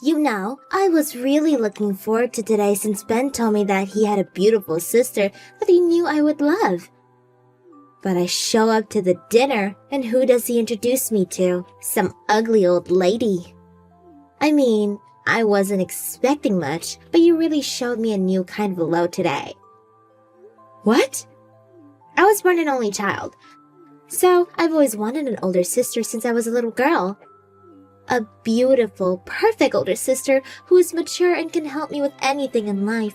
You know, I was really looking forward to today since Ben told me that he had a beautiful sister that he knew I would love. But I show up to the dinner, and who does he introduce me to? Some ugly old lady. I mean, I wasn't expecting much, but you really showed me a new kind of love today. What? I was born an only child, so I've always wanted an older sister since I was a little girl. A beautiful, perfect older sister who is mature and can help me with anything in life.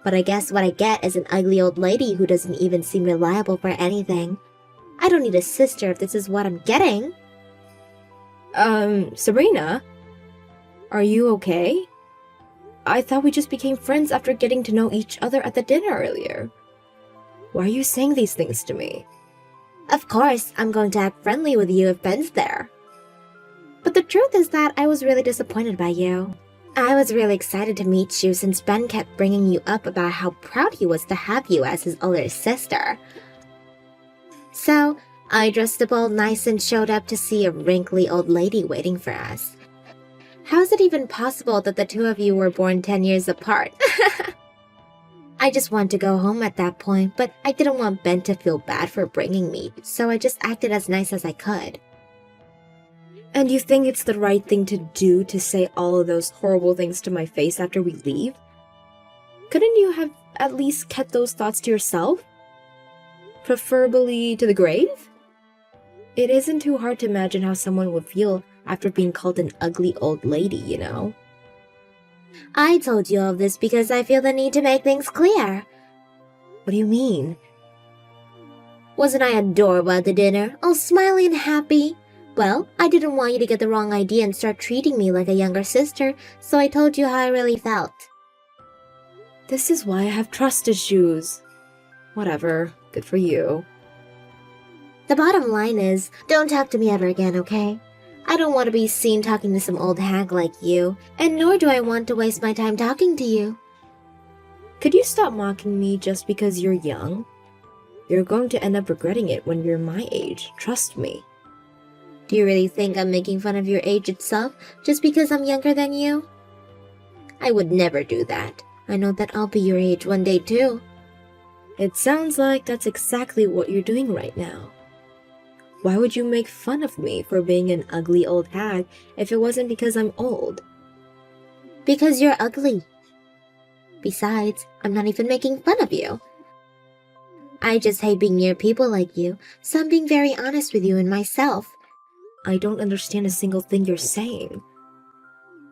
But I guess what I get is an ugly old lady who doesn't even seem reliable for anything. I don't need a sister if this is what I'm getting. Sabrina? Are you okay? I thought we just became friends after getting to know each other at the dinner earlier. Why are you saying these things to me? Of course, I'm going to act friendly with you if Ben's there. But the truth is that I was really disappointed by you. I was really excited to meet you since Ben kept bringing you up about how proud he was to have you as his older sister. So, I dressed up all nice and showed up to see a wrinkly old lady waiting for us. How is it even possible that the two of you were born 10 years apart? I just wanted to go home at that point, but I didn't want Ben to feel bad for bringing me, so I just acted as nice as I could. And you think it's the right thing to do to say all of those horrible things to my face after we leave? Couldn't you have at least kept those thoughts to yourself? Preferably to the grave? It isn't too hard to imagine how someone would feel after being called an ugly old lady, you know? I told you all of this because I feel the need to make things clear. What do you mean? Wasn't I adorable at the dinner, all smiley and happy? Well, I didn't want you to get the wrong idea and start treating me like a younger sister, so I told you how I really felt. This is why I have trust issues. Whatever, good for you. The bottom line is, don't talk to me ever again, okay? I don't want to be seen talking to some old hag like you, and nor do I want to waste my time talking to you. Could you stop mocking me just because you're young? You're going to end up regretting it when you're my age, trust me. Do you really think I'm making fun of your age itself just because I'm younger than you? I would never do that. I know that I'll be your age one day too. It sounds like that's exactly what you're doing right now. Why would you make fun of me for being an ugly old hag if it wasn't because I'm old? Because you're ugly. Besides, I'm not even making fun of you. I just hate being near people like you, so I'm being very honest with you and myself. I don't understand a single thing you're saying.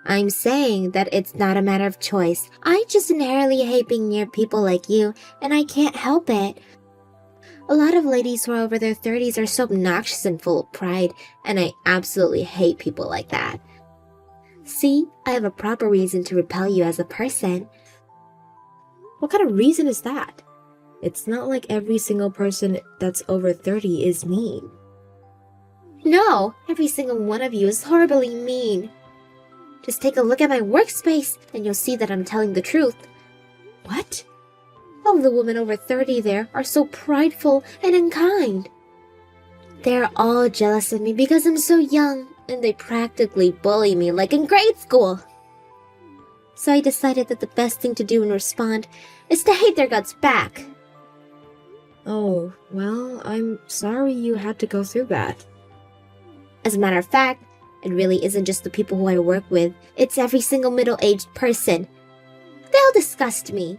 I'm saying that it's not a matter of choice. I just inherently hate being near people like you, and I can't help it. A lot of ladies who are over their 30s are so obnoxious and full of pride, and I absolutely hate people like that. See, I have a proper reason to repel you as a person. What kind of reason is that? It's not like every single person that's over 30 is mean. No, every single one of you is horribly mean. Just take a look at my workspace, and you'll see that I'm telling the truth. What? All the women over 30 there are so prideful and unkind. They're all jealous of me because I'm so young, and they practically bully me like in grade school. So I decided that the best thing to do in response is to hate their guts back. Oh, well, I'm sorry you had to go through that. As a matter of fact, it really isn't just the people who I work with, it's every single middle-aged person. They all disgust me.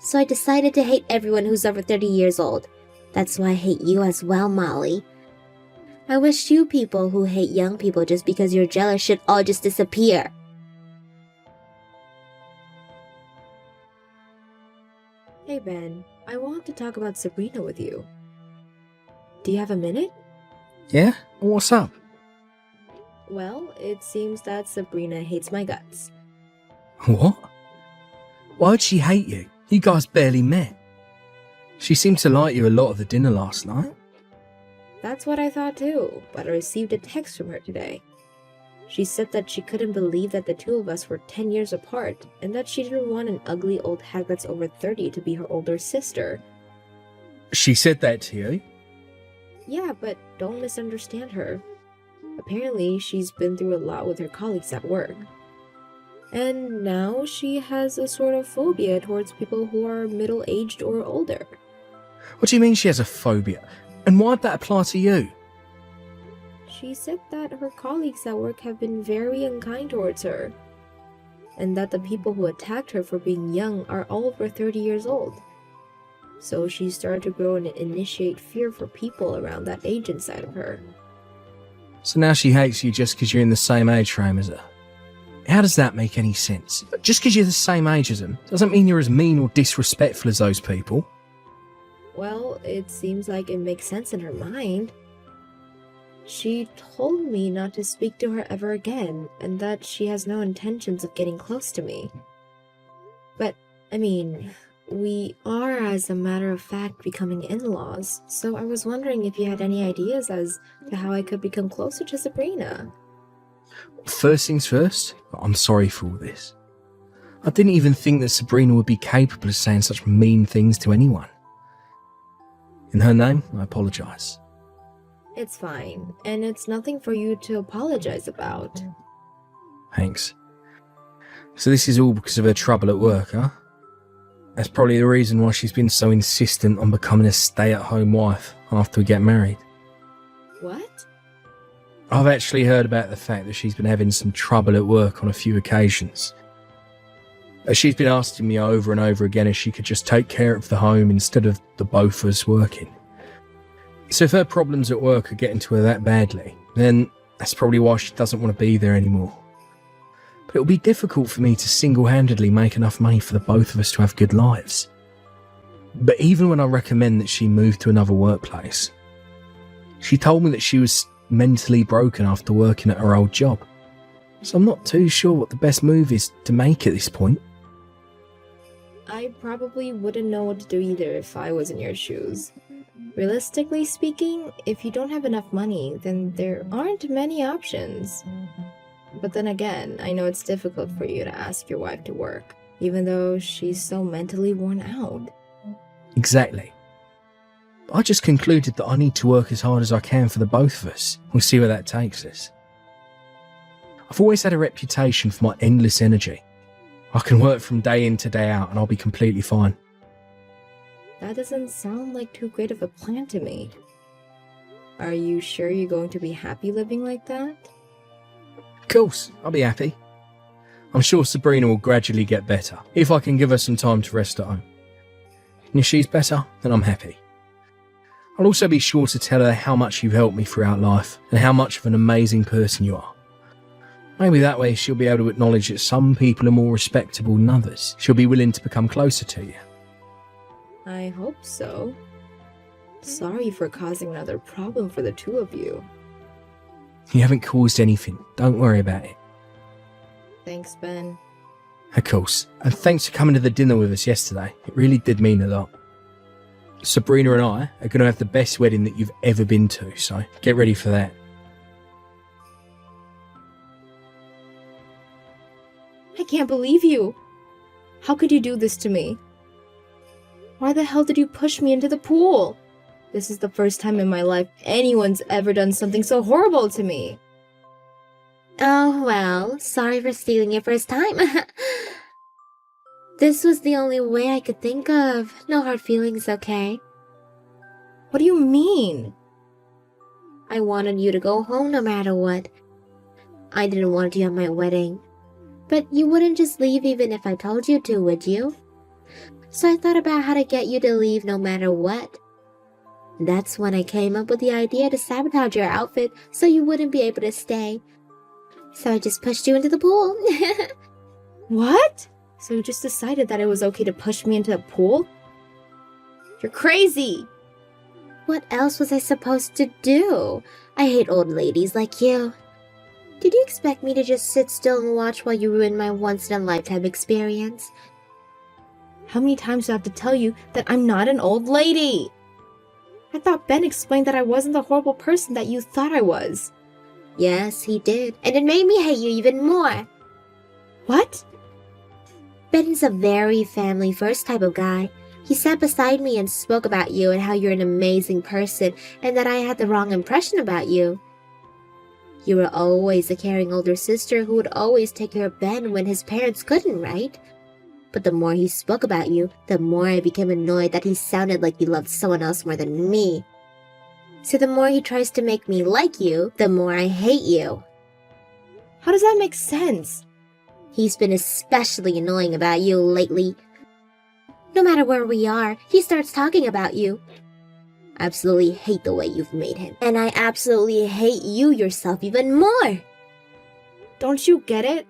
So I decided to hate everyone who's over 30 years old. That's why I hate you as well, Molly. I wish you people who hate young people just because you're jealous should all just disappear. Hey Ben, I want to talk about Sabrina with you. Do you have a minute? Yeah? What's up? Well, it seems that Sabrina hates my guts. What? Why'd she hate you? You guys barely met. She seemed to like you a lot at the dinner last night. That's what I thought too, but I received a text from her today. She said that she couldn't believe that the two of us were 10 years apart, and that she didn't want an ugly old hag that's over 30 to be her older sister. She said that to you? Yeah, but don't misunderstand her. apparently she's been through a lot with her colleagues at work. And now she has a sort of phobia towards people who are middle-aged or older. What do you mean she has a phobia? And why'd that apply to you? She said that her colleagues at work have been very unkind towards her, and that the people who attacked her for being young are all over 30 years old. So she started to grow and initiate fear for people around that age inside of her. So now she hates you just because you're in the same age frame as her. How does that make any sense? Just because you're the same age as them doesn't mean you're as mean or disrespectful as those people. Well, it seems like it makes sense in her mind. She told me not to speak to her ever again, and that she has no intentions of getting close to me. But, I mean, we are, as a matter of fact, becoming in-laws, so I was wondering if you had any ideas as to how I could become closer to Sabrina. First things first, I'm sorry for all this. I didn't even think that Sabrina would be capable of saying such mean things to anyone. In her name, I apologise. It's fine, and it's nothing for you to apologize about. Thanks. So this is all because of her trouble at work, huh? That's probably the reason why she's been so insistent on becoming a stay-at-home wife after we get married. What? I've actually heard about the fact that she's been having some trouble at work on a few occasions. She's been asking me over and over again if she could just take care of the home instead of the both of us working. So if her problems at work are getting to her that badly, then that's probably why she doesn't want to be there anymore. But it'll be difficult for me to single-handedly make enough money for the both of us to have good lives. But even when I recommend that she move to another workplace, she told me that she was mentally broken after working at her old job. So I'm not too sure what the best move is to make at this point. I probably wouldn't know what to do either if I was in your shoes. Realistically speaking, if you don't have enough money, then there aren't many options. But then again, I know it's difficult for you to ask your wife to work, even though she's so mentally worn out. Exactly. I just concluded that I need to work as hard as I can for the both of us. We'll see where that takes us. I've always had a reputation for my endless energy. I can work from day in to day out and I'll be completely fine. That doesn't sound like too great of a plan to me. Are you sure you're going to be happy living like that? Of course, I'll be happy. I'm sure Sabrina will gradually get better, if I can give her some time to rest at home. And if she's better, then I'm happy. I'll also be sure to tell her how much you've helped me throughout life, and how much of an amazing person you are. Maybe that way she'll be able to acknowledge that some people are more respectable than others. She'll be willing to become closer to you. I hope so. Sorry for causing another problem for the two of you. You haven't caused anything, don't worry about it. Thanks, Ben. Of course, and thanks for coming to the dinner with us yesterday. It really did mean a lot. Sabrina and I are going to have the best wedding that you've ever been to, so get ready for that. I can't believe you! How could you do this to me? Why the hell did you push me into the pool? This is the first time in my life anyone's ever done something so horrible to me. Oh, well, sorry for stealing your first time. This was the only way I could think of. No hard feelings, okay? What do you mean? I wanted you to go home no matter what. I didn't want you at my wedding. But you wouldn't just leave even if I told you to, would you? So I thought about how to get you to leave no matter what. That's when I came up with the idea to sabotage your outfit so you wouldn't be able to stay. So I just pushed you into the pool. What? So you just decided that it was okay to push me into the pool? You're crazy! What else was I supposed to do? I hate old ladies like you. Did you expect me to just sit still and watch while you ruin my once-in-a-lifetime experience? How many times do I have to tell you that I'm not an old lady? I thought Ben explained that I wasn't the horrible person that you thought I was. Yes, he did, and it made me hate you even more. What? Ben's a very family-first type of guy. He sat beside me and spoke about you and how you're an amazing person and that I had the wrong impression about you. You were always a caring older sister who would always take care of Ben when his parents couldn't, right? But the more he spoke about you, the more I became annoyed that he sounded like he loved someone else more than me. So the more he tries to make me like you, the more I hate you. How does that make sense? He's been especially annoying about you lately. No matter where we are, he starts talking about you. I absolutely hate the way you've made him. And I absolutely hate you yourself even more. Don't you get it?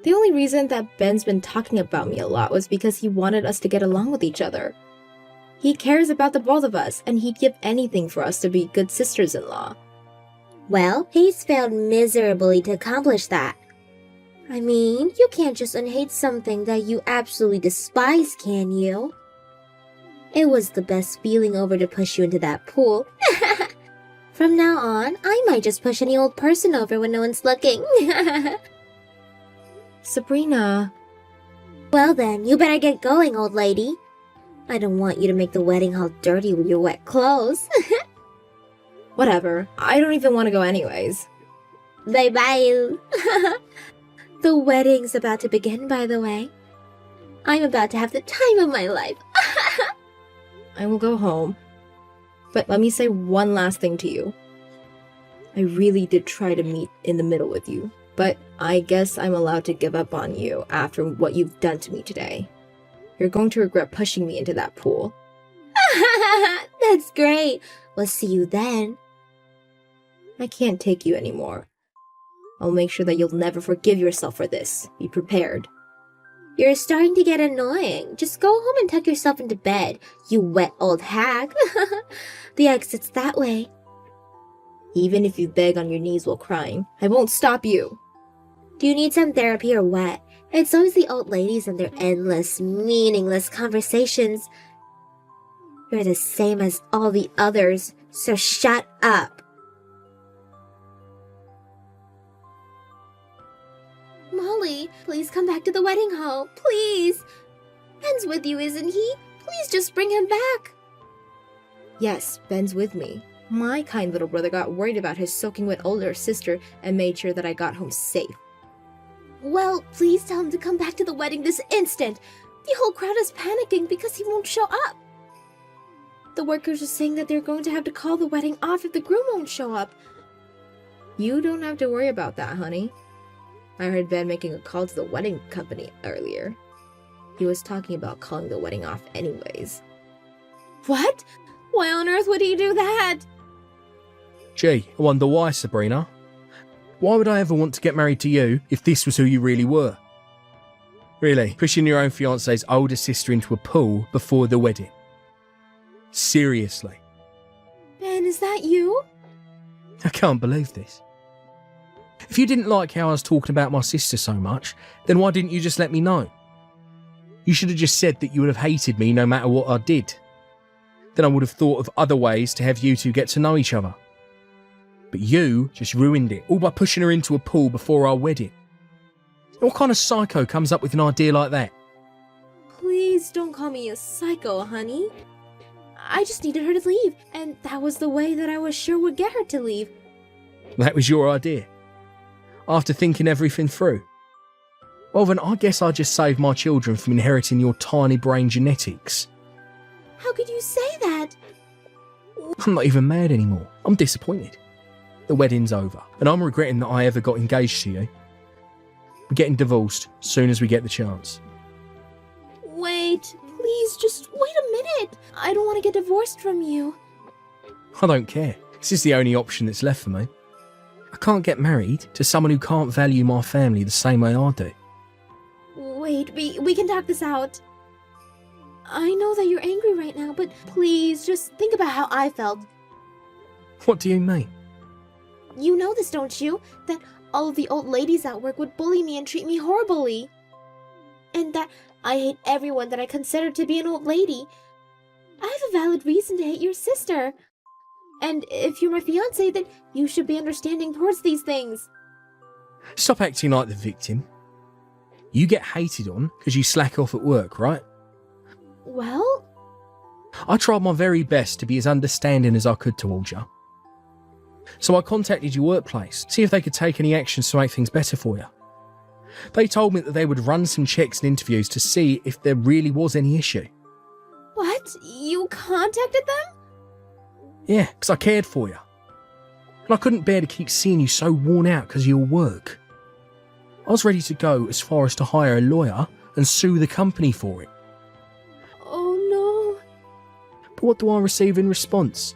The only reason that Ben's been talking about me a lot was because he wanted us to get along with each other. He cares about the both of us, and he'd give anything for us to be good sisters-in-law. Well, he's failed miserably to accomplish that. I mean, you can't just unhate something that you absolutely despise, can you? It was the best feeling over to push you into that pool. From now on, I might just push any old person over when no one's looking. Sabrina. Well then, you better get going, old lady. I don't want you to make the wedding hall dirty with your wet clothes. Whatever. I don't even want to go anyways. Bye-bye. The wedding's about to begin, by the way. I'm about to have the time of my life. I will go home. But let me say one last thing to you. I really did try to meet in the middle with you, but I guess I'm allowed to give up on you after what you've done to me today. You're going to regret pushing me into that pool. That's great. We'll see you then. I can't take you anymore. I'll make sure that you'll never forgive yourself for this. Be prepared. You're starting to get annoying. Just go home and tuck yourself into bed, you wet old hag. The exit's that way. Even if you beg on your knees while crying, I won't stop you. Do you need some therapy or what? It's always the old ladies and their endless, meaningless conversations. You're the same as all the others, so shut up. Molly, please come back to the wedding hall, please. Ben's with you, isn't he? Please just bring him back. Yes, Ben's with me. My kind little brother got worried about his soaking wet older sister and made sure that I got home safe. Well, please tell him to come back to the wedding this instant. The whole crowd is panicking because he won't show up. The workers are saying that they're going to have to call the wedding off if the groom won't show up. You don't have to worry about that, honey. I heard Ben making a call to the wedding company earlier. He was talking about calling the wedding off anyways. What? Why on earth would he do that? Gee, I wonder why, Sabrina. Why would I ever want to get married to you if this was who you really were? Really, pushing your own fiancé's older sister into a pool before the wedding. Seriously. Ben, is that you? I can't believe this. If you didn't like how I was talking about my sister so much, then why didn't you just let me know? You should have just said that you would have hated me no matter what I did. Then I would have thought of other ways to have you two get to know each other. But you just ruined it, all by pushing her into a pool before our wedding. What kind of psycho comes up with an idea like that? Please don't call me a psycho, honey. I just needed her to leave, and that was the way that I was sure would get her to leave. That was your idea? After thinking everything through? Well then, I guess I just saved my children from inheriting your tiny brain genetics. How could you say that? I'm not even mad anymore. I'm disappointed. The wedding's over, and I'm regretting that I ever got engaged to you. We're getting divorced as soon as we get the chance. Wait, please just wait a minute. I don't want to get divorced from you. I don't care. This is the only option that's left for me. I can't get married to someone who can't value my family the same way I do. Wait, we can talk this out. I know that you're angry right now, but please just think about how I felt. What do you mean? You know this, don't you? That all of the old ladies at work would bully me and treat me horribly. And that I hate everyone that I consider to be an old lady. I have a valid reason to hate your sister. And if you're my fiancé, then you should be understanding towards these things. Stop acting like the victim. You get hated on because you slack off at work, right? Well? I tried my very best to be as understanding as I could towards you. So I contacted your workplace, see if they could take any actions to make things better for you. They told me that they would run some checks and interviews to see if there really was any issue. What? You contacted them? Yeah, because I cared for you. And I couldn't bear to keep seeing you so worn out because of your work. I was ready to go as far as to hire a lawyer and sue the company for it. Oh no. But what do I receive in response?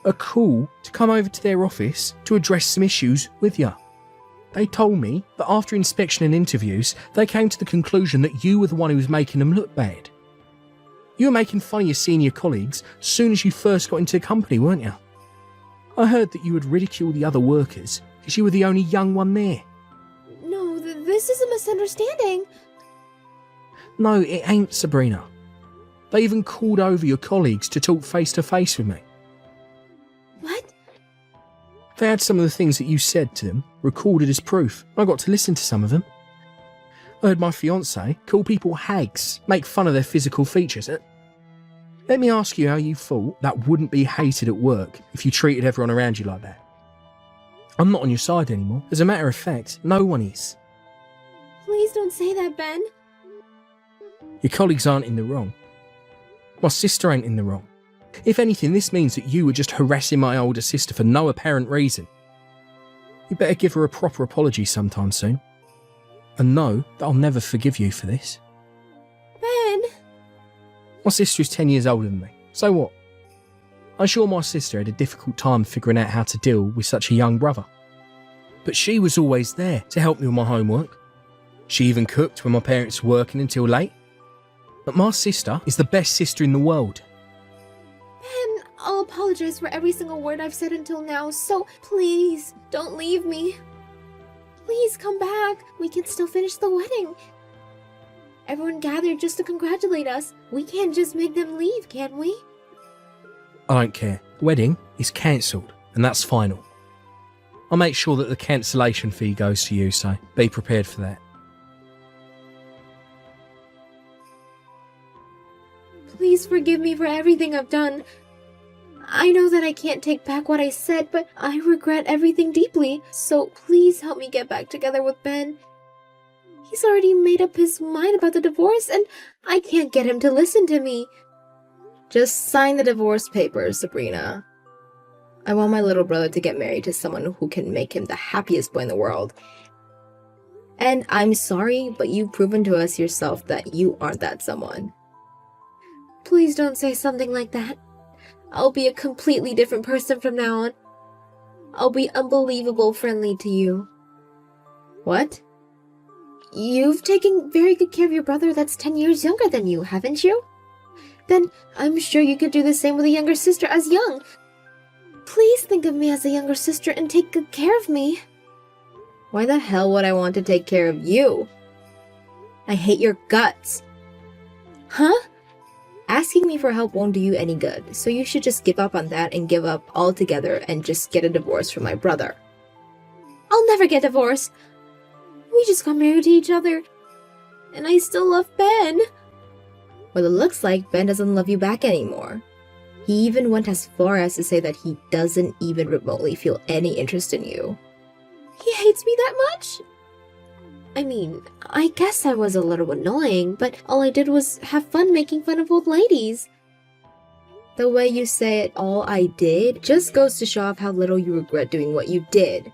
A call to come over to their office to address some issues with you. They told me that after inspection and interviews, they came to the conclusion that you were the one who was making them look bad. You were making fun of your senior colleagues as soon as you first got into the company, weren't you? I heard that you would ridicule the other workers because you were the only young one there. No, this is a misunderstanding. No, it ain't, Sabrina. They even called over your colleagues to talk face to face with me. What? They had some of the things that you said to them recorded as proof. I got to listen to some of them. I heard my fiancé call people hags, make fun of their physical features. Let me ask you how you thought that wouldn't be hated at work if you treated everyone around you like that. I'm not on your side anymore. As a matter of fact, no one is. Please don't say that, Ben. Your colleagues aren't in the wrong. My sister ain't in the wrong. If anything, this means that you were just harassing my older sister for no apparent reason. You better give her a proper apology sometime soon. And know that I'll never forgive you for this. Ben! My sister is 10 years older than me. So what? I'm sure my sister had a difficult time figuring out how to deal with such a young brother. But she was always there to help me with my homework. She even cooked when my parents were working until late. But my sister is the best sister in the world. Ben, I'll apologize for every single word I've said until now, so please, don't leave me. Please come back. We can still finish the wedding. Everyone gathered just to congratulate us. We can't just make them leave, can we? I don't care. The wedding is cancelled, and that's final. I'll make sure that the cancellation fee goes to you, so be prepared for that. Please forgive me for everything I've done. I know that I can't take back what I said, but I regret everything deeply, so please help me get back together with Ben. He's already made up his mind about the divorce, and I can't get him to listen to me. Just sign the divorce papers, Sabrina. I want my little brother to get married to someone who can make him the happiest boy in the world. And I'm sorry, but you've proven to us yourself that you aren't that someone. Please don't say something like that. I'll be a completely different person from now on. I'll be unbelievable friendly to you. What? You've taken very good care of your brother that's 10 years younger than you, haven't you? Then I'm sure you could do the same with a younger sister as young. Please think of me as a younger sister and take good care of me. Why the hell would I want to take care of you? I hate your guts. Huh? Asking me for help won't do you any good, so you should just give up on that and give up altogether and just get a divorce from my brother. I'll never get divorced. We just got married to each other, and I still love Ben. Well, it looks like Ben doesn't love you back anymore. He even went as far as to say that he doesn't even remotely feel any interest in you. He hates me that much? I mean, I guess I was a little annoying, but all I did was have fun making fun of old ladies. The way you say it, all I did, just goes to show off how little you regret doing what you did.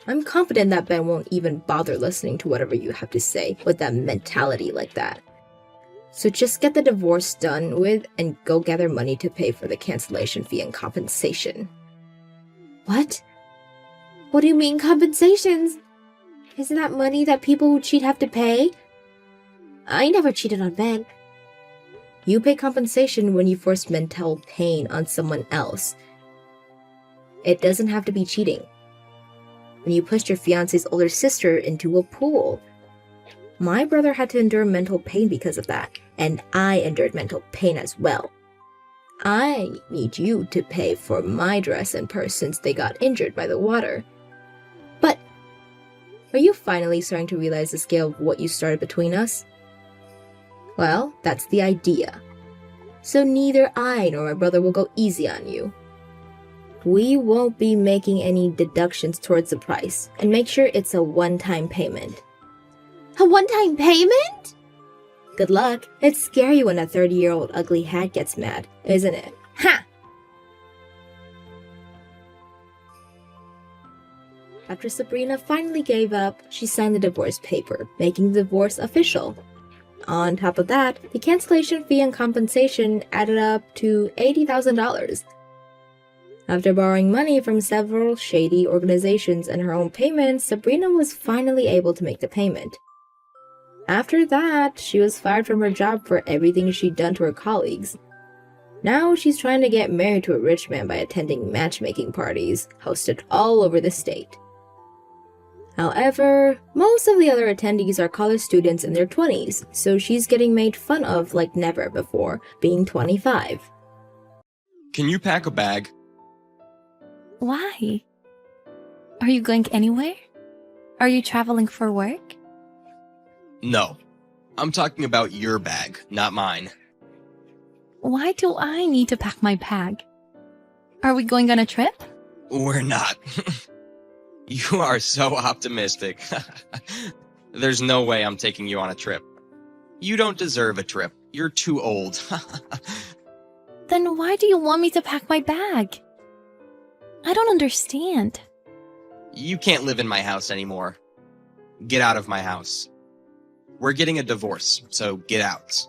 I'm confident that Ben won't even bother listening to whatever you have to say with that mentality like that. So just get the divorce done with and go gather money to pay for the cancellation fee and compensation. What? What do you mean compensations? Isn't that money that people who cheat have to pay? I never cheated on Ben. You pay compensation when you force mental pain on someone else. It doesn't have to be cheating. When you pushed your fiancé's older sister into a pool. My brother had to endure mental pain because of that, and I endured mental pain as well. I need you to pay for my dress and purse since they got injured by the water. But are you finally starting to realize the scale of what you started between us? Well, that's the idea. So neither I nor my brother will go easy on you. We won't be making any deductions towards the price, and make sure it's a one-time payment. A one-time payment? Good luck. It's scary when a 30-year-old ugly hag gets mad, isn't it? Ha! After Sabrina finally gave up, she signed the divorce paper, making the divorce official. On top of that, the cancellation fee and compensation added up to $80,000. After borrowing money from several shady organizations and her own payments, Sabrina was finally able to make the payment. After that, she was fired from her job for everything she'd done to her colleagues. Now she's trying to get married to a rich man by attending matchmaking parties, hosted all over the state. However, most of the other attendees are college students in their 20s, so she's getting made fun of like never before, being 25. Can you pack a bag? Why? Are you going anywhere? Are you traveling for work? No. I'm talking about your bag, not mine. Why do I need to pack my bag? Are we going on a trip? We're not. You are so optimistic. There's no way I'm taking you on a trip. You don't deserve a trip. You're too old. Then why do you want me to pack my bag? I don't understand. You can't live in my house anymore. Get out of my house. We're getting a divorce, so get out.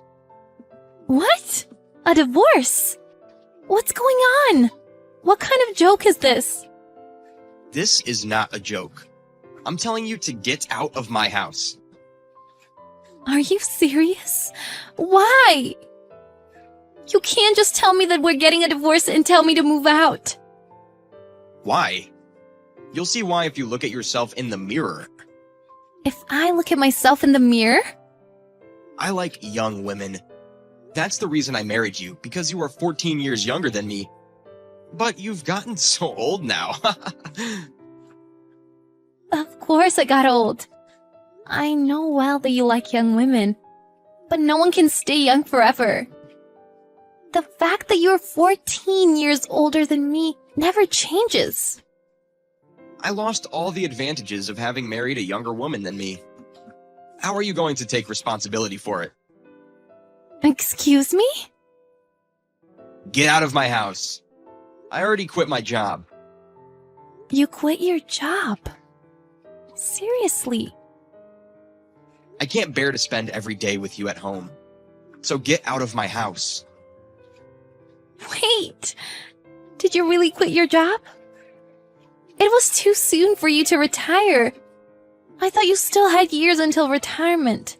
What? A divorce? What's going on? What kind of joke is this? This is not a joke. I'm telling you to get out of my house. Are you serious? Why? You can't just tell me that we're getting a divorce and tell me to move out. Why? You'll see why if you look at yourself in the mirror. If I look at myself in the mirror? I like young women. That's the reason I married you, because you are 14 years younger than me. But you've gotten so old now. Of course I got old. I know well that you like young women, but no one can stay young forever. The fact that you're 14 years older than me never changes. I lost all the advantages of having married a younger woman than me. How are you going to take responsibility for it? Excuse me? Get out of my house. I already quit my job. You quit your job? Seriously? I can't bear to spend every day with you at home. So get out of my house. Wait! Did you really quit your job? It was too soon for you to retire. I thought you still had years until retirement.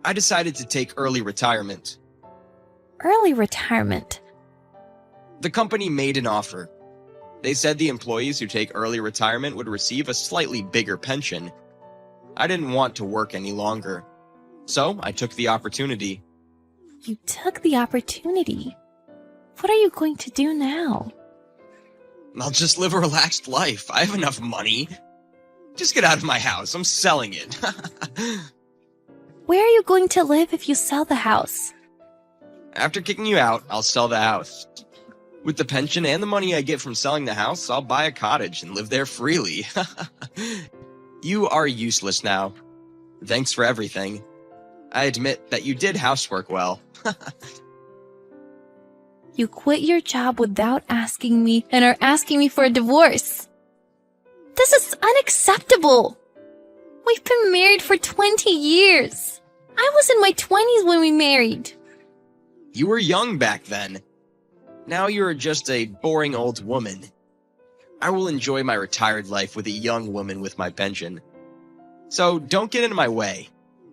I decided to take early retirement. Early retirement? The company made an offer. They said the employees who take early retirement would receive a slightly bigger pension. I didn't want to work any longer. So I took the opportunity. You took the opportunity. What are you going to do now? I'll just live a relaxed life. I have enough money. Just get out of my house. I'm selling it. Where are you going to live if you sell the house? After kicking you out, I'll sell the house. With the pension and the money I get from selling the house, I'll buy a cottage and live there freely. You are useless now. Thanks for everything. I admit that you did housework well. You quit your job without asking me and are asking me for a divorce. This is unacceptable. We've been married for 20 years. I was in my 20s when we married. You were young back then. Now you're just a boring old woman. I will enjoy my retired life with a young woman with my pension. So don't get in my way.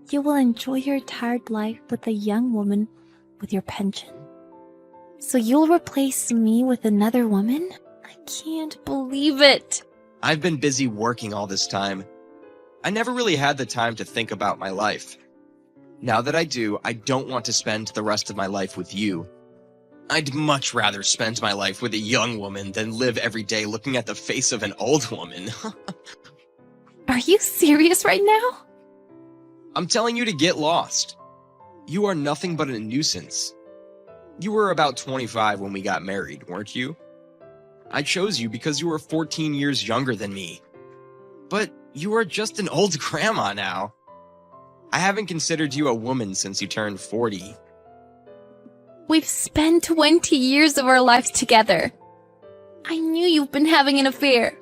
You will enjoy your retired life with a young woman with your pension. So you'll replace me with another woman? I can't believe it. I've been busy working all this time. I never really had the time to think about my life. Now that I do, I don't want to spend the rest of my life with you. I'd much rather spend my life with a young woman than live every day looking at the face of an old woman. Are you serious right now? I'm telling you to get lost. You are nothing but a nuisance. You were about 25 when we got married, weren't you? I chose you because you were 14 years younger than me. But you are just an old grandma now. I haven't considered you a woman since you turned 40. We've spent 20 years of our lives together. I knew you've been having an affair,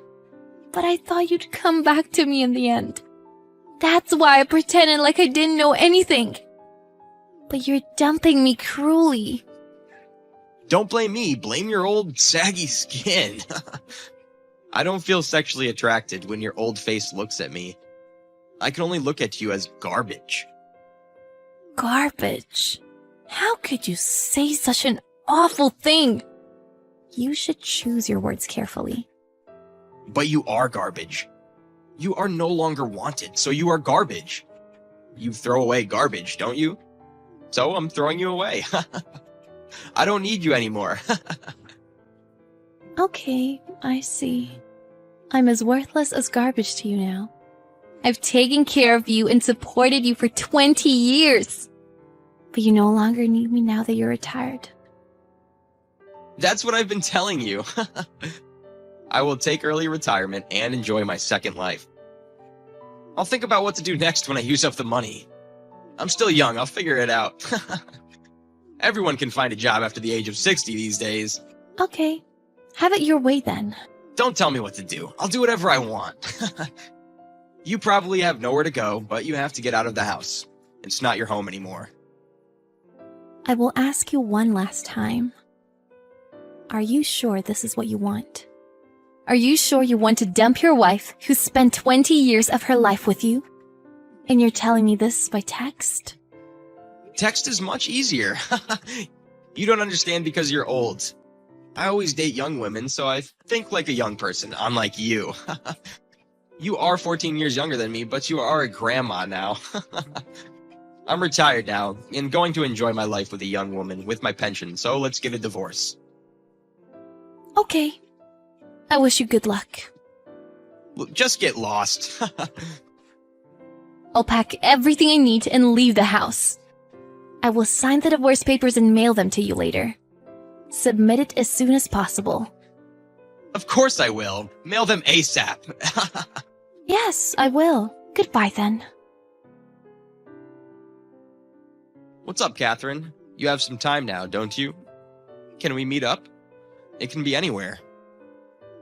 but I thought you'd come back to me in the end. That's why I pretended like I didn't know anything. But you're dumping me cruelly. Don't blame me, blame your old saggy skin. I don't feel sexually attracted when your old face looks at me. I can only look at you as garbage. Garbage? How could you say such an awful thing? You should choose your words carefully. But you are garbage. You are no longer wanted, so you are garbage. You throw away garbage, don't you? So I'm throwing you away. I don't need you anymore. Okay, I see. I'm as worthless as garbage to you now. I've taken care of you and supported you for 20 years. But you no longer need me now that you're retired. That's what I've been telling you. I will take early retirement and enjoy my second life. I'll think about what to do next when I use up the money. I'm still young, I'll figure it out. Everyone can find a job after the age of 60 these days. Okay, have it your way then. Don't tell me what to do. I'll do whatever I want. You probably have nowhere to go, but you have to get out of the house. It's not your home anymore. I will ask you one last time. Are you sure this is what you want? Are you sure you want to dump your wife who spent 20 years of her life with you? And you're telling me this by text? Text is much easier. You don't understand because you're old. I always date young women, so I think like a young person, unlike you. You are 14 years younger than me, but you are a grandma now. I'm retired now and going to enjoy my life with a young woman with my pension, so let's get a divorce. Okay. I wish you good luck. Look, just get lost. I'll pack everything I need and leave the house. I will sign the divorce papers and mail them to you later. Submit it as soon as possible. Of course I will. Mail them ASAP. Yes, I will. Goodbye then. What's up, Catherine? You have some time now, don't you? Can we meet up? It can be anywhere.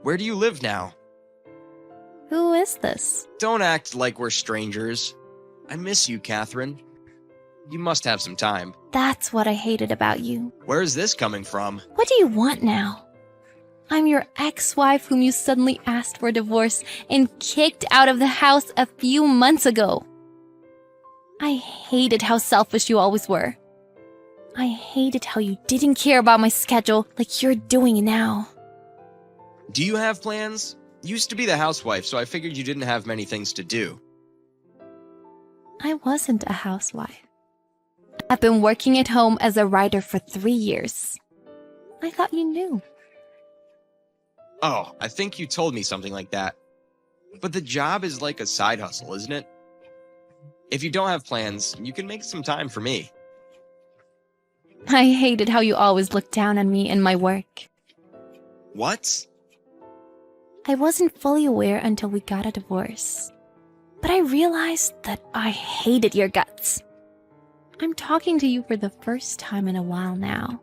Where do you live now? Who is this? Don't act like we're strangers. I miss you, Catherine. You must have some time. That's what I hated about you. Where is this coming from? What do you want now? I'm your ex-wife whom you suddenly asked for a divorce and kicked out of the house a few months ago. I hated how selfish you always were. I hated how you didn't care about my schedule like you're doing now. Do you have plans? You used to be the housewife, so I figured you didn't have many things to do. I wasn't a housewife. I've been working at home as a writer for 3 years. I thought you knew. Oh, I think you told me something like that. But the job is like a side hustle, isn't it? If you don't have plans, you can make some time for me. I hated how you always looked down on me and my work. What? I wasn't fully aware until we got a divorce. But I realized that I hated your guts. I'm talking to you for the first time in a while now.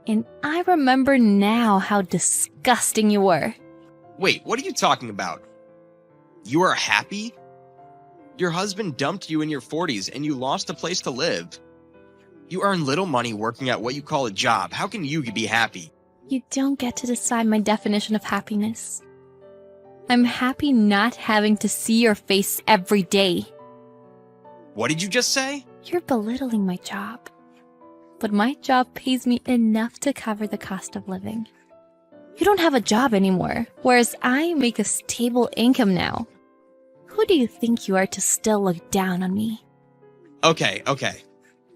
And I remember now how disgusting you were. Wait, what are you talking about? You are happy? Your husband dumped you in your 40s and you lost a place to live. You earn little money working at what you call a job. How can you be happy? You don't get to decide my definition of happiness. I'm happy not having to see your face every day. What did you just say? You're belittling my job. But my job pays me enough to cover the cost of living. You don't have a job anymore, whereas I make a stable income now. Who do you think you are to still look down on me? Okay.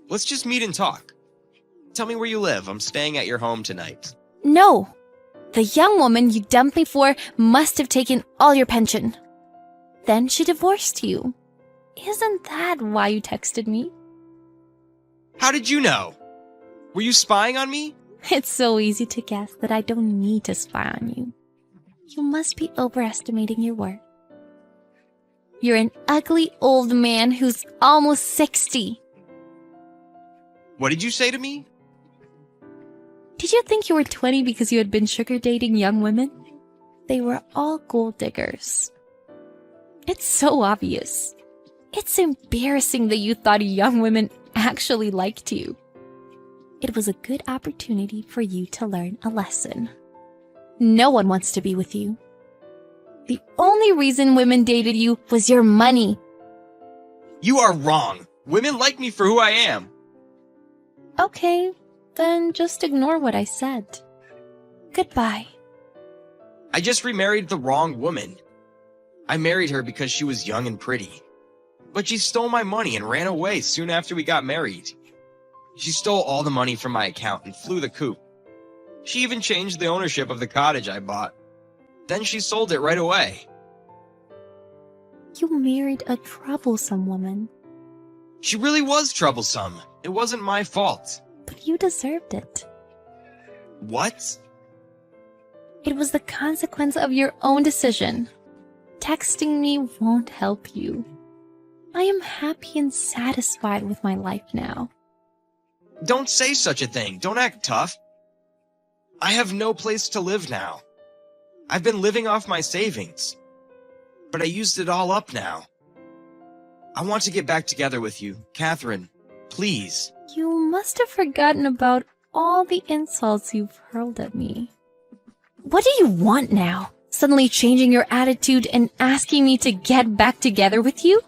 Let's just meet and talk. Tell me where you live. I'm staying at your home tonight. No! The young woman you dumped me for must have taken all your pension. Then she divorced you. Isn't that why you texted me? How did you know? Were you spying on me? It's so easy to guess that I don't need to spy on you. You must be overestimating your worth. You're an ugly old man who's almost 60. What did you say to me? Did you think you were 20 because you had been sugar dating young women? They were all gold diggers. It's so obvious. It's embarrassing that you thought young women actually liked you. It was a good opportunity for you to learn a lesson. No one wants to be with you. The only reason women dated you was your money. You are wrong. Women like me for who I am. Okay, then just ignore what I said. Goodbye. I just remarried the wrong woman. I married her because she was young and pretty. But she stole my money and ran away soon after we got married. She stole all the money from my account and flew the coop. She even changed the ownership of the cottage I bought. Then she sold it right away. You married a troublesome woman, She really was troublesome. It wasn't my fault. but you deserved it. What? It was the consequence of your own decision. Texting me won't help you. I am happy and satisfied with my life now. Don't say such a thing. Don't act tough. I have no place to live now. I've been living off my savings, but I used it all up now. I want to get back together with you, Catherine. Please. You must have forgotten about all the insults you've hurled at me. What do you want now? Suddenly changing your attitude and asking me to get back together with you?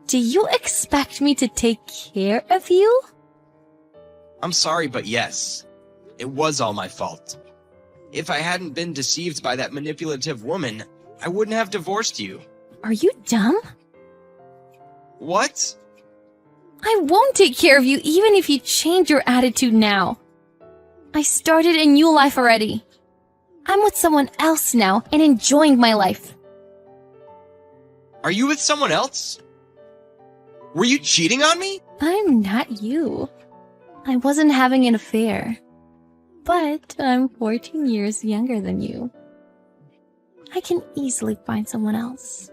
Do you expect me to take care of you? I'm sorry, but yes, it was all my fault. If I hadn't been deceived by that manipulative woman, I wouldn't have divorced you. Are you dumb? What? I won't take care of you even if you change your attitude now. I started a new life already. I'm with someone else now and enjoying my life. Are you with someone else? Were you cheating on me? I'm not you. I wasn't having an affair. But I'm 14 years younger than you. I can easily find someone else.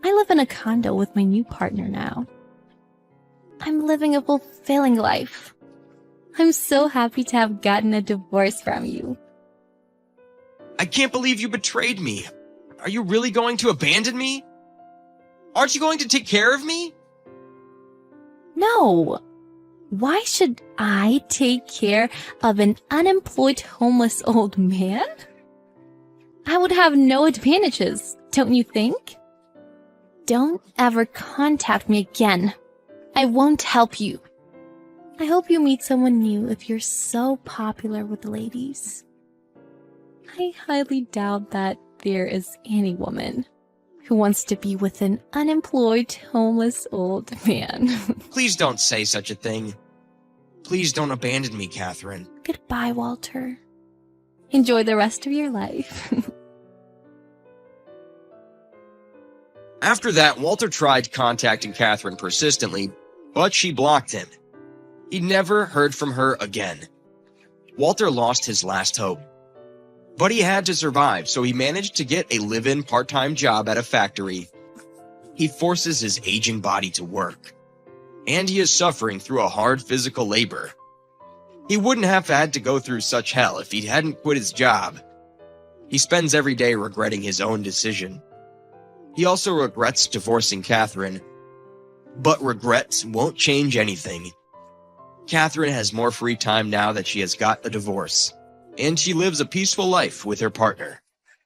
I live in a condo with my new partner now. I'm living a fulfilling life. I'm so happy to have gotten a divorce from you. I can't believe you betrayed me. Are you really going to abandon me? Aren't you going to take care of me? No. Why should I take care of an unemployed homeless old man? I would have no advantages, don't you think? Don't ever contact me again. I won't help you. I hope you meet someone new if you're so popular with the ladies. I highly doubt that there is any woman who wants to be with an unemployed homeless old man. Please don't say such a thing. Please don't abandon me, Catherine. Goodbye, Walter. Enjoy the rest of your life. After that, Walter tried contacting Catherine persistently, but she blocked him. He never heard from her again. Walter lost his last hope. But he had to survive, so he managed to get a live-in part-time job at a factory. He forces his aging body to work, and he is suffering through a hard physical labor. He wouldn't have had to go through such hell if he hadn't quit his job. He spends every day regretting his own decision. He also regrets divorcing Catherine, but regrets won't change anything. Catherine has more free time now that she has got a divorce, and she lives a peaceful life with her partner.